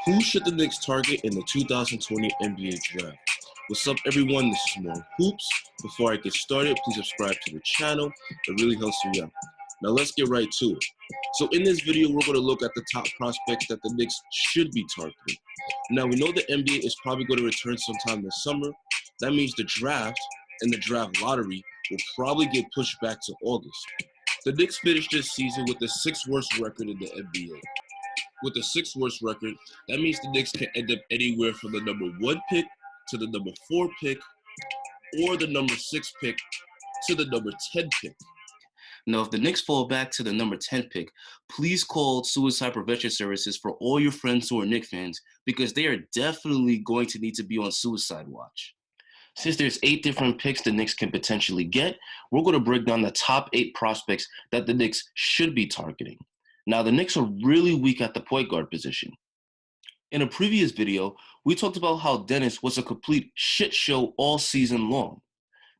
Who should the Knicks target in the 2020 NBA Draft? What's up, everyone? This is More Hoops. Before I get started, please subscribe to the channel. It really helps me out. Now let's get right to it. So in this video, we're going to look at the top prospects that the Knicks should be targeting. Now we know the NBA is probably going to return sometime this summer. That means the draft and the draft lottery will probably get pushed back to August. The Knicks finished this season with the 6th worst record in the NBA. With the 6th worst record, that means the Knicks can end up anywhere from the number 1 pick to the number 4 pick, or the number 6 pick to the number 10 pick. Now, if the Knicks fall back to the number 10 pick, please call suicide prevention services for all your friends who are Knicks fans, because they are definitely going to need to be on suicide watch. Since there's 8 different picks the Knicks can potentially get, we're going to break down the top 8 prospects that the Knicks should be targeting. Now, the Knicks are really weak at the point guard position. In a previous video, we talked about how Dennis was a complete shit show all season long.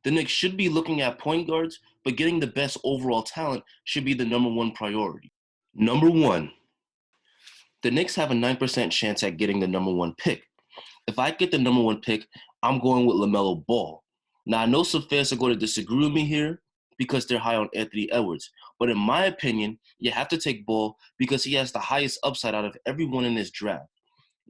The Knicks should be looking at point guards, but getting the best overall talent should be the number 1 priority. Number 1, the Knicks have a 9% chance at getting the number 1 pick. If I get the number 1 pick, I'm going with Melo Ball. Now, I know some fans are going to disagree with me here because they're high on Anthony Edwards. But in my opinion, you have to take Ball because he has the highest upside out of everyone in this draft.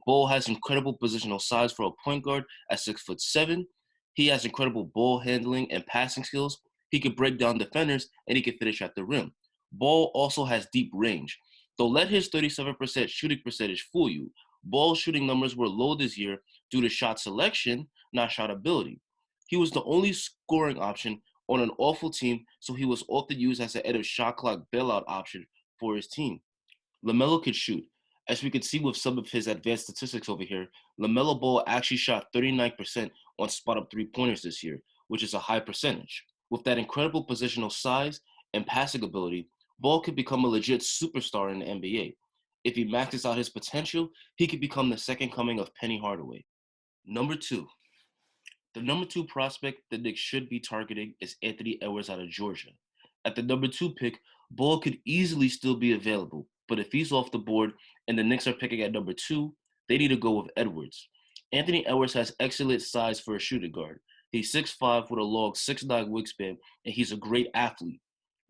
Ball has incredible positional size for a point guard at 6'7". He has incredible ball handling and passing skills. He can break down defenders and he can finish at the rim. Ball also has deep range. Don't let his 37% shooting percentage fool you. Ball's shooting numbers were low this year due to shot selection, not shot ability. He was the only scoring option on an awful team, so he was often used as an end of shot clock bailout option for his team. LaMelo could shoot. As we can see with some of his advanced statistics over here, LaMelo Ball actually shot 39% on spot-up three-pointers this year, which is a high percentage. With that incredible positional size and passing ability, Ball could become a legit superstar in the NBA. If he maxes out his potential, he could become the second coming of Penny Hardaway. Number 2. The number 2 prospect the Knicks should be targeting is Anthony Edwards out of Georgia. At the number 2 pick, Ball could easily still be available, but if he's off the board and the Knicks are picking at number 2, they need to go with Edwards. Anthony Edwards has excellent size for a shooting guard. He's 6'5" with a long 6'9" wingspan, and he's a great athlete,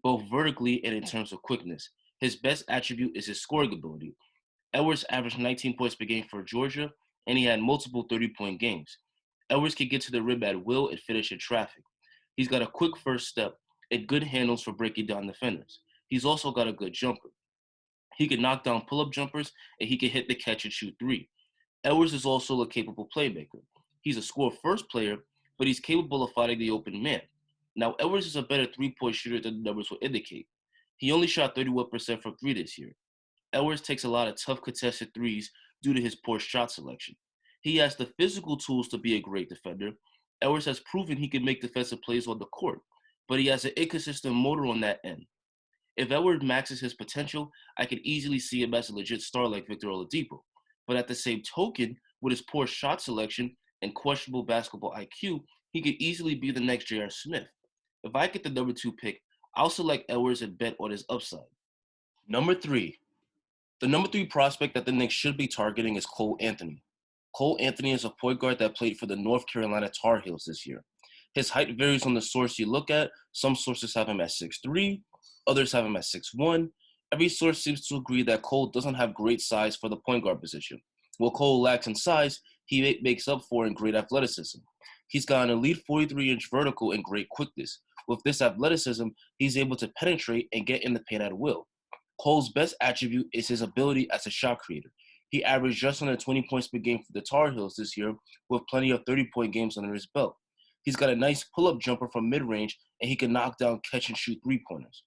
both vertically and in terms of quickness. His best attribute is his scoring ability. Edwards averaged 19 points per game for Georgia, and he had multiple 30-point games. Edwards can get to the rim at will and finish in traffic. He's got a quick first step and good handles for breaking down defenders. He's also got a good jumper. He can knock down pull-up jumpers, and he can hit the catch and shoot 3. Edwards is also a capable playmaker. He's a score-first player, but he's capable of finding the open man. Now, Edwards is a better 3-point shooter than the numbers will indicate. He only shot 31% from 3 this year. Edwards takes a lot of tough contested threes due to his poor shot selection. He has the physical tools to be a great defender. Edwards has proven he can make defensive plays on the court, but he has an inconsistent motor on that end. If Edwards maxes his potential, I could easily see him as a legit star like Victor Oladipo. But at the same token, with his poor shot selection and questionable basketball IQ, he could easily be the next J.R. Smith. If I get the number 2 pick, I'll select Edwards and bet on his upside. Number 3. The number 3 prospect that the Knicks should be targeting is Cole Anthony. Cole Anthony is a point guard that played for the North Carolina Tar Heels this year. His height varies on the source you look at. Some sources have him at 6'3", others have him at 6'1". Every source seems to agree that Cole doesn't have great size for the point guard position. While Cole lacks in size, he makes up for in great athleticism. He's got an elite 43-inch vertical and great quickness. With this athleticism, he's able to penetrate and get in the paint at will. Cole's best attribute is his ability as a shot creator. He averaged just under 20 points per game for the Tar Heels this year, with plenty of 30-point games under his belt. He's got a nice pull-up jumper from mid-range, and he can knock down catch and shoot 3-pointers.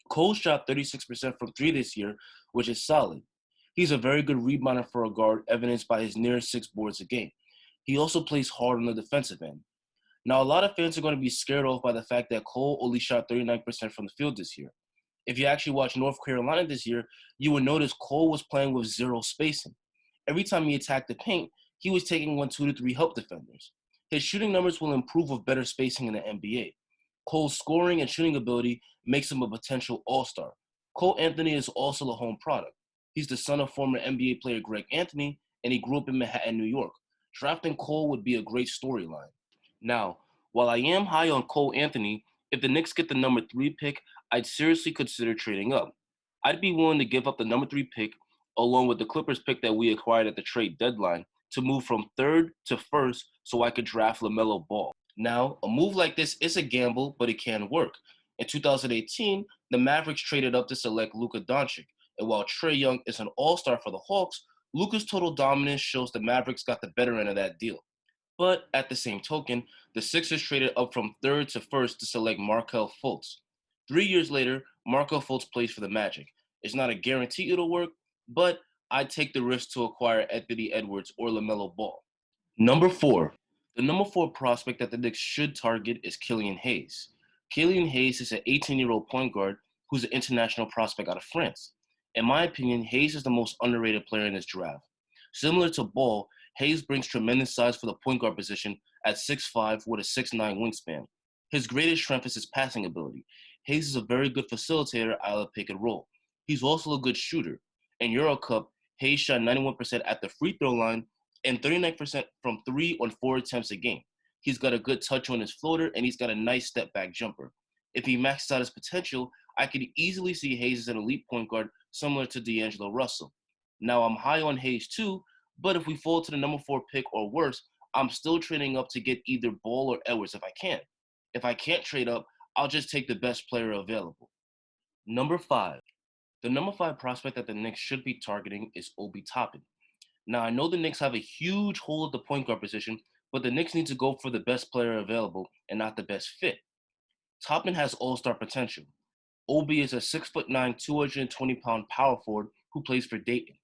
Cole shot 36% from 3 this year, which is solid. He's a very good rebounder for a guard, evidenced by his near 6 boards a game. He also plays hard on the defensive end. Now, a lot of fans are going to be scared off by the fact that Cole only shot 39% from the field this year. If you actually watch North Carolina this year, you would notice Cole was playing with zero spacing. Every time he attacked the paint, he was taking on 2 to 3 help defenders. His shooting numbers will improve with better spacing in the NBA. Cole's scoring and shooting ability makes him a potential all-star. Cole Anthony is also a home product. He's the son of former NBA player Greg Anthony, and he grew up in Manhattan, New York. Drafting Cole would be a great storyline. Now, while I am high on Cole Anthony, if the Knicks get the number 3 pick, I'd seriously consider trading up. I'd be willing to give up the number 3 pick, along with the Clippers pick that we acquired at the trade deadline, to move from 3rd to 1st so I could draft LaMelo Ball. Now, a move like this is a gamble, but it can work. In 2018, the Mavericks traded up to select Luka Doncic, and while Trae Young is an all-star for the Hawks, Luka's total dominance shows the Mavericks got the better end of that deal. But at the same token, the Sixers traded up from 3rd to 1st to select Markelle Fultz. 3 years later, Markelle Fultz plays for the Magic. It's not a guarantee it'll work, but I'd take the risk to acquire Anthony Edwards or LaMelo Ball. Number 4. The number 4 prospect that the Knicks should target is Killian Hayes. Killian Hayes is an 18-year-old point guard who's an international prospect out of France. In my opinion, Hayes is the most underrated player in this draft. Similar to Ball, Hayes brings tremendous size for the point guard position at 6'5" with a 6'9" wingspan. His greatest strength is his passing ability. Hayes is a very good facilitator out of pick and roll. He's also a good shooter. In Euro Cup, Hayes shot 91% at the free throw line and 39% from 3 on 4 attempts a game. He's got a good touch on his floater, and he's got a nice step-back jumper. If he maxes out his potential, I could easily see Hayes as an elite point guard similar to D'Angelo Russell. Now, I'm high on Hayes too, but if we fall to the number 4 pick or worse, I'm still trading up to get either Ball or Edwards if I can. If I can't trade up, I'll just take the best player available. Number 5. The number 5 prospect that the Knicks should be targeting is Obi Toppin. Now, I know the Knicks have a huge hole at the point guard position, but the Knicks need to go for the best player available and not the best fit. Toppin has all-star potential. Obi is a 6'9", 220-pound power forward who plays for Dayton.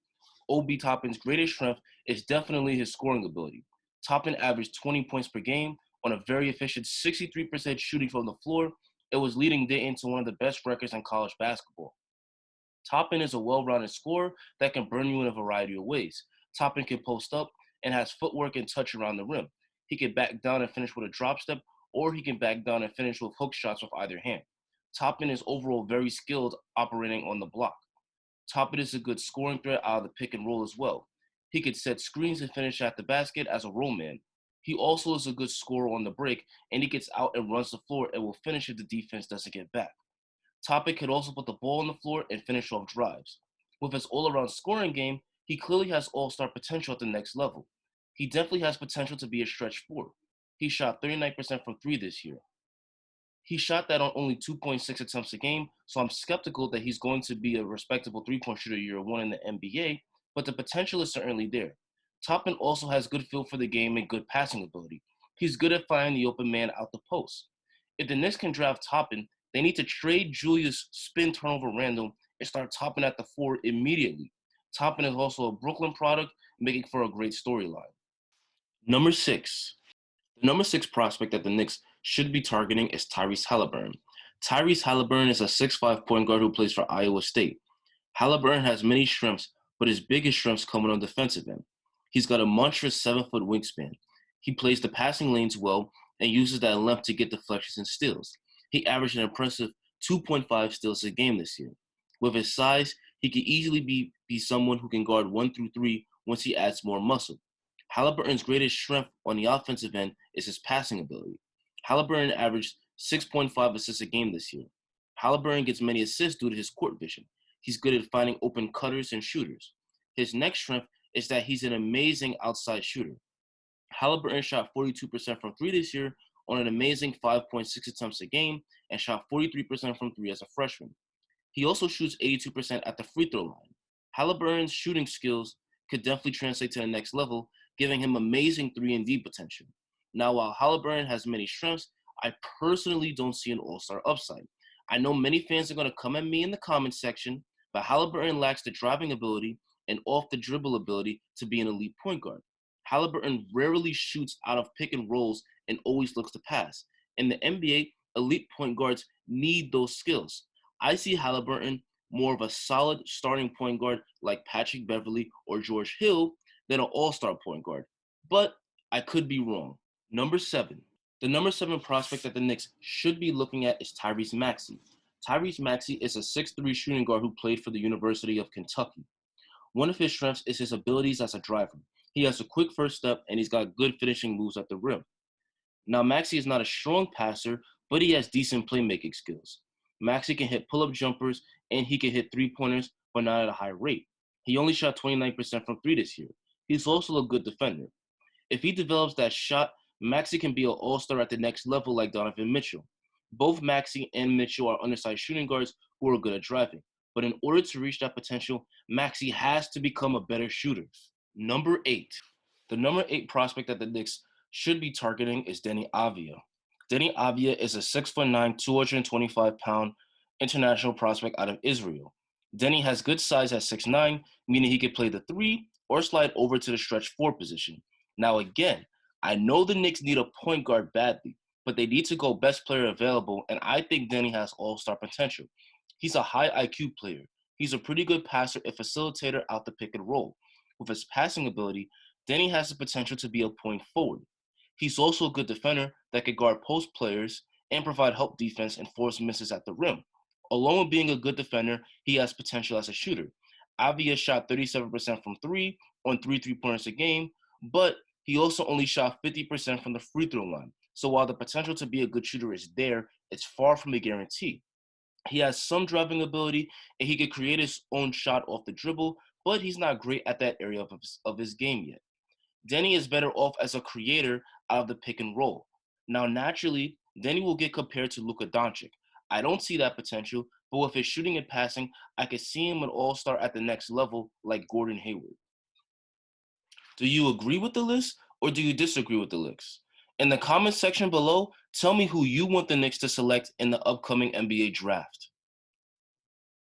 Obi Toppin's greatest strength is definitely his scoring ability. Toppin averaged 20 points per game on a very efficient 63% shooting from the floor. It was leading Dayton to one of the best records in college basketball. Toppin is a well-rounded scorer that can burn you in a variety of ways. Toppin can post up and has footwork and touch around the rim. He can back down and finish with a drop step, or he can back down and finish with hook shots with either hand. Toppin is overall very skilled operating on the block. Toppin is a good scoring threat out of the pick and roll as well. He could set screens and finish at the basket as a roll man. He also is a good scorer on the break, and he gets out and runs the floor and will finish if the defense doesn't get back. Toppin could also put the ball on the floor and finish off drives. With his all-around scoring game, he clearly has all-star potential at the next level. He definitely has potential to be a stretch 4. He shot 39% from 3 this year. He shot that on only 2.6 attempts a game, so I'm skeptical that he's going to be a respectable three-point shooter year 1 in the NBA, but the potential is certainly there. Toppin also has good feel for the game and good passing ability. He's good at finding the open man out the post. If the Knicks can draft Toppin, they need to trade Julius spin turnover random and start Toppin at the 4 immediately. Toppin is also a Brooklyn product, making for a great storyline. Number 6. The number 6 prospect that the Knicks should be targeting is Tyrese Haliburton. Tyrese Haliburton is a 6'5" point guard who plays for Iowa State. Haliburton has many strengths, but his biggest strengths come on the defensive end. He's got a monstrous 7-foot wingspan. He plays the passing lanes well and uses that length to get deflections and steals. He averaged an impressive 2.5 steals a game this year. With his size, he could easily be someone who can guard 1 through 3 once he adds more muscle. Haliburton's greatest strength on the offensive end is his passing ability. Haliburton averaged 6.5 assists a game this year. Haliburton gets many assists due to his court vision. He's good at finding open cutters and shooters. His next strength is that he's an amazing outside shooter. Haliburton shot 42% from 3 this year on an amazing 5.6 attempts a game and shot 43% from 3 as a freshman. He also shoots 82% at the free throw line. Haliburton's shooting skills could definitely translate to the next level, giving him amazing 3-and-D potential. Now, while Haliburton has many strengths, I personally don't see an all-star upside. I know many fans are going to come at me in the comments section, but Haliburton lacks the driving ability and off-the-dribble ability to be an elite point guard. Haliburton rarely shoots out of pick and rolls and always looks to pass. In the NBA, elite point guards need those skills. I see Haliburton more of a solid starting point guard like Patrick Beverley or George Hill than an all-star point guard. But I could be wrong. Number 7. The number 7 prospect that the Knicks should be looking at is Tyrese Maxie. Tyrese Maxie is a 6'3" shooting guard who played for the University of Kentucky. One of his strengths is his abilities as a driver. He has a quick first step and he's got good finishing moves at the rim. Now, Maxie is not a strong passer, but he has decent playmaking skills. Maxie can hit pull-up jumpers and he can hit three-pointers, but not at a high rate. He only shot 29% from three this year. He's also a good defender. If he develops that shot, Maxie can be an all-star at the next level like Donovan Mitchell. Both Maxie and Mitchell are undersized shooting guards who are good at driving. But in order to reach that potential, Maxie has to become a better shooter. Number 8. The number 8 prospect that the Knicks should be targeting is Deni Avila. Deni Avila is a 6'9", 225-pound international prospect out of Israel. Deni has good size at 6'9", meaning he could play the 3 or slide over to the stretch 4 position. Now again, I know the Knicks need a point guard badly, but they need to go best player available, and I think Deni has all-star potential. He's a high IQ player. He's a pretty good passer and facilitator out the pick and roll. With his passing ability, Deni has the potential to be a point forward. He's also a good defender that can guard post players and provide help defense and force misses at the rim. Along with being a good defender, he has potential as a shooter. Avila shot 37% from 3 on 3 3-pointers a game, but he also only shot 50% from the free throw line. So while the potential to be a good shooter is there, it's far from a guarantee. He has some driving ability and he could create his own shot off the dribble, but he's not great at that area of his game yet. Deni is better off as a creator out of the pick and roll. Now, naturally, Deni will get compared to Luka Doncic. I don't see that potential, but with his shooting and passing, I could see him an all-star at the next level like Gordon Hayward. Do you agree with the list or do you disagree with the list? In the comment section below, tell me who you want the Knicks to select in the upcoming NBA draft.